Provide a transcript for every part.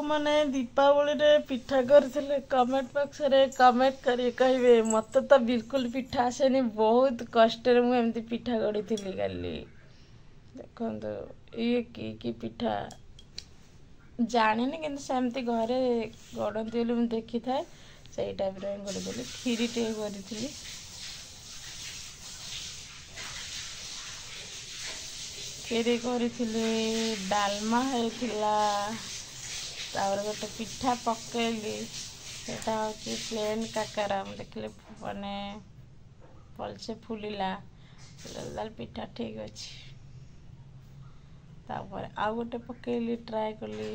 मैंने दीपावली रे पिठा करथिले कमेंट बॉक्स रे कमेंट करी कहबे मते तो बिल्कुल पिठा आसेनी बहुत कष्ट रे मु एमती पिठा गढ़ी गाली देखो ये की पिठा जानी कि सेमती घरे गढ़ती बोली मुझे देखी थाए से टाइप गढ़ी खीरी टे करी खीरी करी डालमा होता गोटे पिठा पकेली सेटा हूँ प्लेन काकरा देखले माने भलसे फुलिला पिठा ठीक अच्छे तापर आउ गोटे पकेली ट्राए कली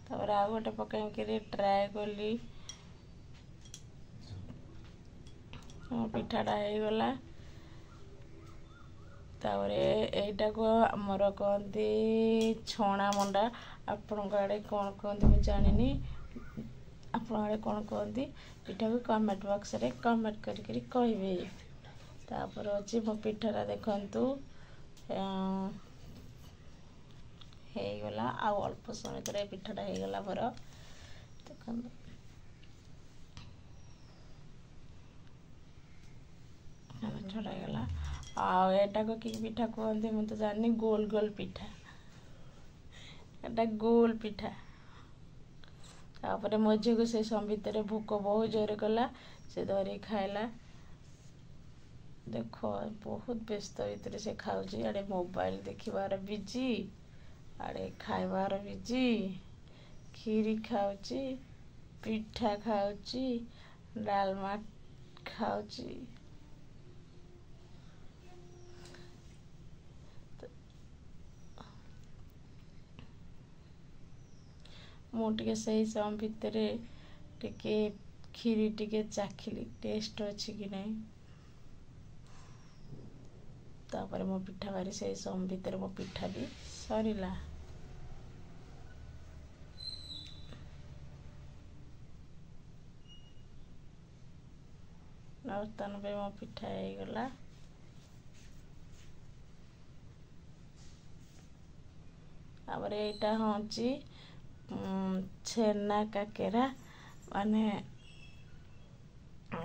तापर आउ गोटे पकई ट्राए कली पिठाटा हो गला तापर एटा को आमर कहते छणा मंडा आपण आड़े कौन कहते मुझे जानी आपण आड़े कौन कहते पिठा को कमेंट बॉक्स रे कमेंट करी कहबे तापर अच्छी मो पिठाटा देखंतु हो गला आ अल्प समय तर पिठाटा हो गला मोर देखंतु छड़ा गला आटा को कि पिठा कहते मुझे जानी गोल गोल पिठा एटा गोल पिठा तापर मो झी को से समय भितर भोक बहुत जोर कला से धरी खाइला देख बहुत व्यस्त भितर से खाऊँ आड़े मोबाइल देखिबार बिजी आड़े खाइबार बिजी खीरी खाऊँ पिठा खाऊँ डालमा खाऊँ मुझे सही समय भितर टिके खीरी टिके चाखिली टेस्ट अच्छी कि नहीं तापर मो पिठा बारी से समय भितर मो पिठा भी सरीला बर्तन पे मो पिठा हो गला तापर एटा होची छेना काकेरा माने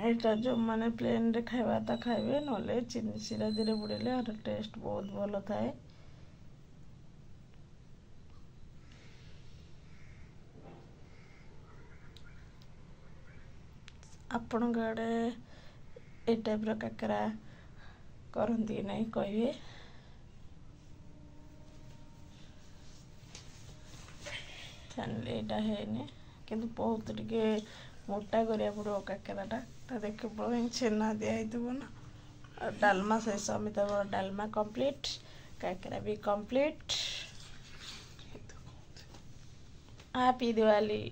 एटा जो माने प्लेन रे खाइबा ता खाइबे नले चीनी सिरा धीरे बुड़ेले और टेस्ट बहुत भलो थाए आपण गाड़े ए टाइप रो काकेरा करंती नहीं कहबे यहाँ है किंतु बहुत टे मोटा करा पड़ो काकेराटा देख पड़ो छेना दिखाई ना डालमा से समित डालमा कंप्लीट काकेरा भी कंप्लीट हैप्पी दिवाली।